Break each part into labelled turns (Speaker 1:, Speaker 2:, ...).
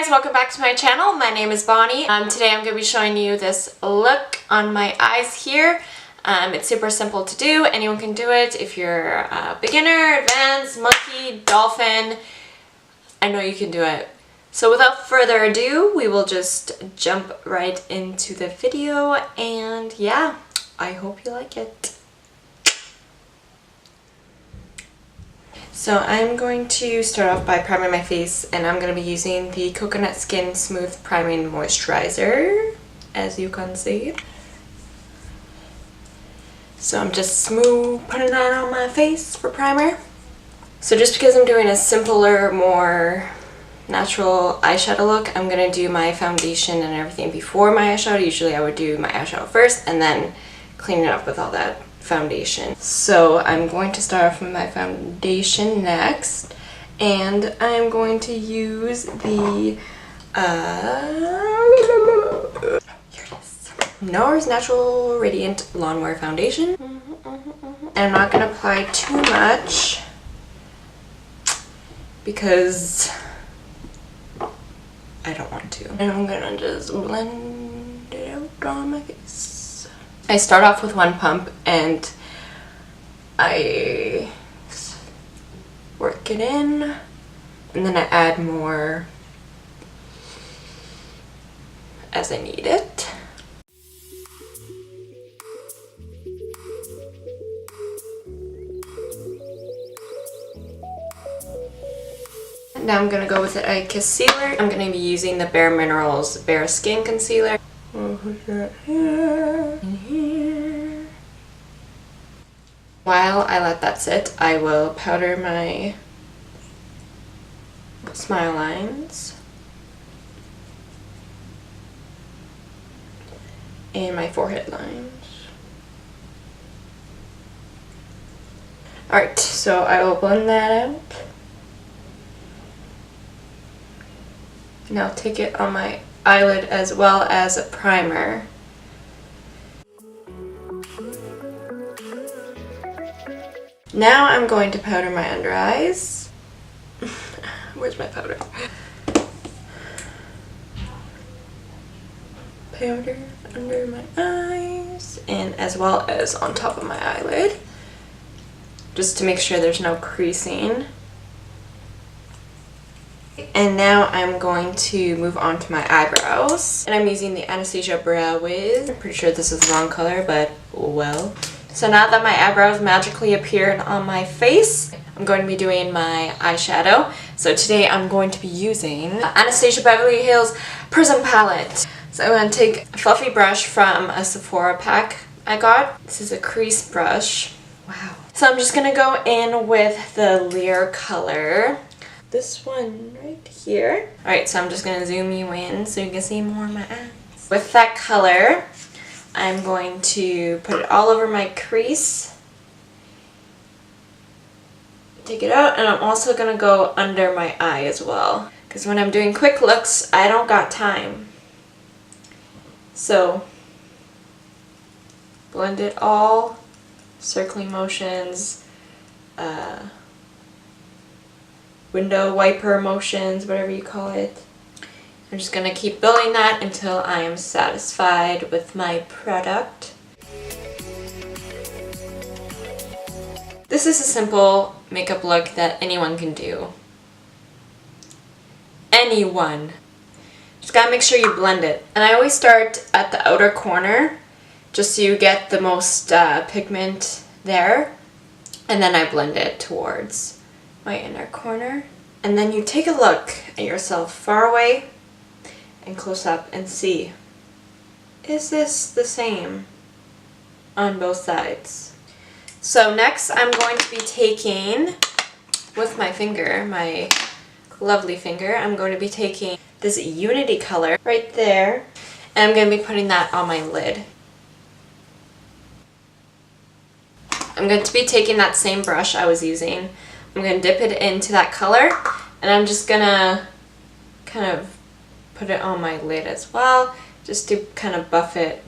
Speaker 1: guys, welcome back to my channel. My name is Bonnie. Today I'm going to be showing you this look on my eyes here. It's super simple to do. Anyone can do it. If you're a beginner, advanced, monkey, dolphin, I know you can do it. So without further ado, we will just jump right into the video, and yeah, I hope you like it. So I'm going to start off by priming my face, and I'm going to be using the Coconut Skin Smooth Priming Moisturizer, as you can see. So I'm just putting that on my face for primer. So just because I'm doing a simpler, more natural eyeshadow look, I'm going to do my foundation and everything before my eyeshadow. Usually I would do my eyeshadow first and then clean it up with all that foundation. So I'm going to start off with my foundation next, and I'm going to use the here it is, NARS Natural Radiant Lawnmower Foundation. And I'm not going to apply too much because I don't want to. And I'm going to just blend it out on my face. I start off with one pump and I work it in, and then I add more as I need it. Now I'm going to go with a concealer. I'm going to be using the Bare Minerals Bare Skin Concealer. While I let that sit, I will powder my smile lines and my forehead lines. Alright, so I will blend that out. Now take it on my eyelid as well as a primer. Now I'm going to powder my under eyes. Where's my powder? Powder under my eyes and as well as on top of my eyelid, just to make sure there's no creasing. And now I'm going to move on to my eyebrows, and I'm using the Anastasia Brow Wiz. I'm pretty sure this is the wrong color, but well. So now that my eyebrows magically appeared on my face, I'm going to be doing my eyeshadow. So today I'm going to be using Anastasia Beverly Hills Prism palette. So I'm going to take a fluffy brush from a Sephora pack I got. This is a crease brush. Wow. So I'm just going to go in with the Lear color. This one right here. Alright, so I'm just going to zoom you in so you can see more of my eyes. With that color, I'm going to put it all over my crease. Take it out, and I'm also going to go under my eye as well, because when I'm doing quick looks, I don't got time. So, blend it all, circling motions, window wiper motions, whatever you call it. I'm just going to keep building that until I am satisfied with my product. This is a simple makeup look that anyone can do. Anyone. Just gotta make sure you blend it. And I always start at the outer corner, just so you get the most pigment there. And then I blend it towards my inner corner. And then you take a look at yourself far away and close up and see, is this the same on both sides? So next I'm going to be taking, with my finger, my lovely finger, I'm going to be taking this Unity color right there, and I'm going to be putting that on my lid. I'm going to be taking that same brush I was using. I'm going to dip it into that color, and I'm just going to kind of put it on my lid as well, just to kind of buff it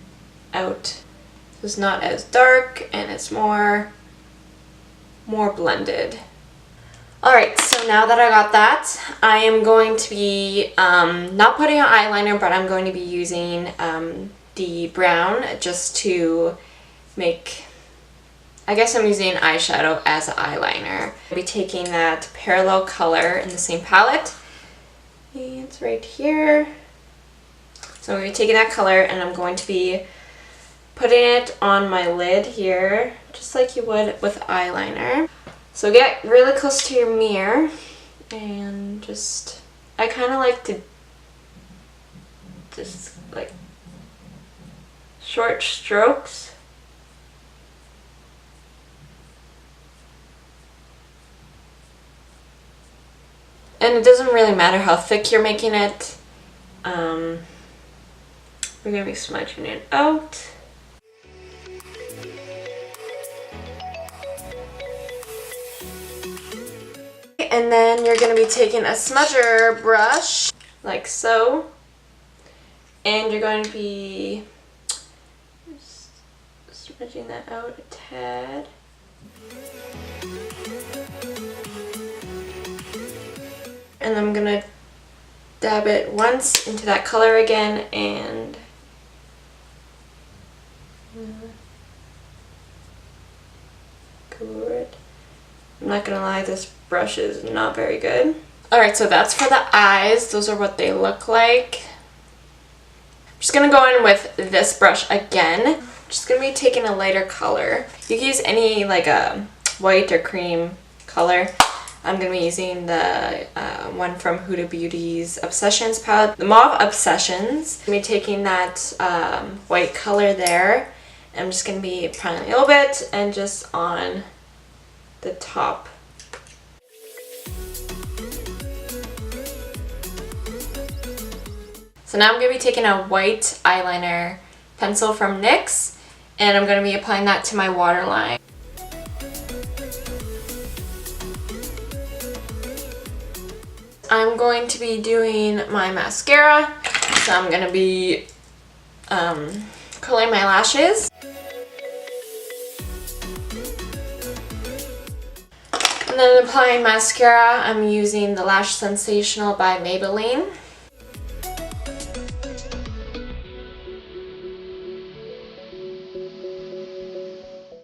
Speaker 1: out. So it's not as dark and it's more blended. Alright, so now that I got that, I am going to be not putting on eyeliner, but I'm going to be using the brown just to make, I guess I'm using eyeshadow as an eyeliner. I'll be taking that parallel color in the same palette. And it's right here. So I'm going to be taking that color and I'm going to be putting it on my lid here, just like you would with eyeliner. So get really close to your mirror and just, I kind of like to just like short strokes. And it doesn't really matter how thick you're making it. We're going to be smudging it out. And then you're going to be taking a smudger brush, like so, and you're going to be just smudging that out a tad. And I'm going to dab it once into that color again and cover it. I'm not gonna lie, this brush is not very good. Alright, so that's for the eyes. Those are what they look like. I'm just gonna go in with this brush again. I'm just gonna be taking a lighter color. You can use any like a white or cream color. I'm gonna be using the one from Huda Beauty's Obsessions palette, the Mauve Obsessions. I'm gonna be taking that white color there. I'm just gonna be applying a little bit and just on the top. So now I'm going to be taking a white eyeliner pencil from NYX and I'm going to be applying that to my waterline. I'm going to be doing my mascara, so I'm going to be curling my lashes. And then applying mascara, I'm using the Lash Sensational by Maybelline.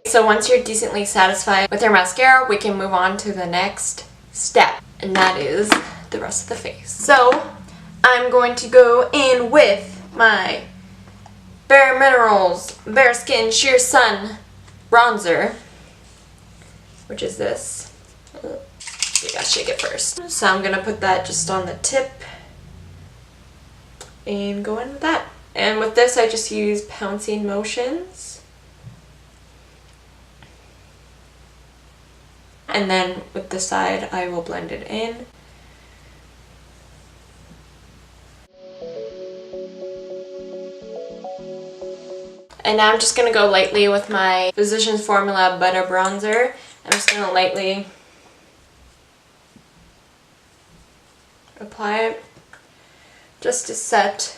Speaker 1: So once you're decently satisfied with your mascara, we can move on to the next step, and that is the rest of the face. So I'm going to go in with my Bare Minerals Bare Skin Sheer Sun bronzer, which is this. You gotta shake it first. So I'm gonna put that just on the tip and go in with that. And with this I just use pouncing motions. And then with the side I will blend it in. And now I'm just gonna go lightly with my Physicians Formula Butter Bronzer. I'm just gonna lightly apply it just to set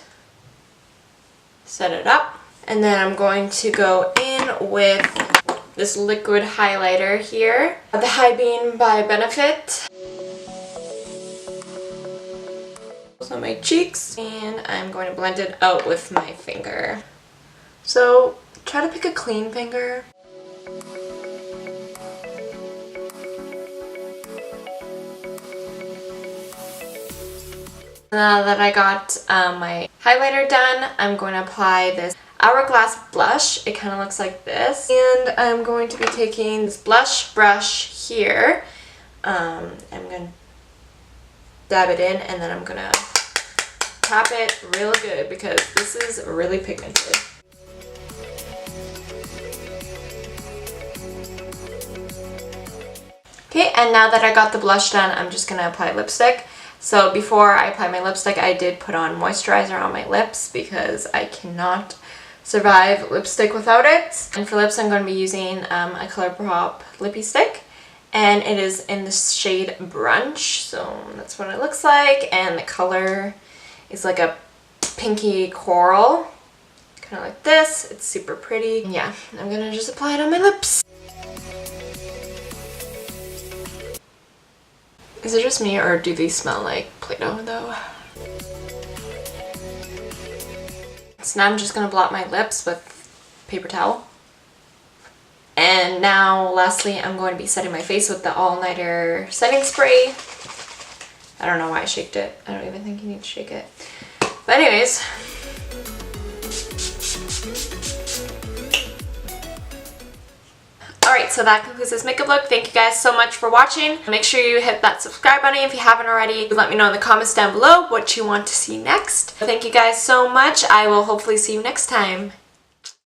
Speaker 1: it up. And then I'm going to go in with this liquid highlighter here, the High Beam by Benefit. On my cheeks, and I'm going to blend it out with my finger. So try to pick a clean finger. Now that I got my highlighter done, I'm going to apply this Hourglass blush. It kind of looks like this. And I'm going to be taking this blush brush here. I'm going to dab it in and then I'm going to tap it real good because this is really pigmented. Okay, and now that I got the blush done, I'm just going to apply lipstick. So before I apply my lipstick, I did put on moisturizer on my lips because I cannot survive lipstick without it. And for lips, I'm going to be using a Colourpop lippie stick. And it is in the shade Brunch. So that's what it looks like. And the color is like a pinky coral. Kind of like this. It's super pretty. And yeah, I'm going to just apply it on my lips. Is it just me or do these smell like Play-Doh though? So now I'm just gonna blot my lips with paper towel. And now lastly, I'm going to be setting my face with the All Nighter setting spray. I don't know why I shaked it. I don't even think you need to shake it. But anyways. Alright, so that concludes this makeup look. Thank you guys so much for watching. Make sure you hit that subscribe button if you haven't already. Let me know in the comments down below what you want to see next. Thank you guys so much. I will hopefully see you next time.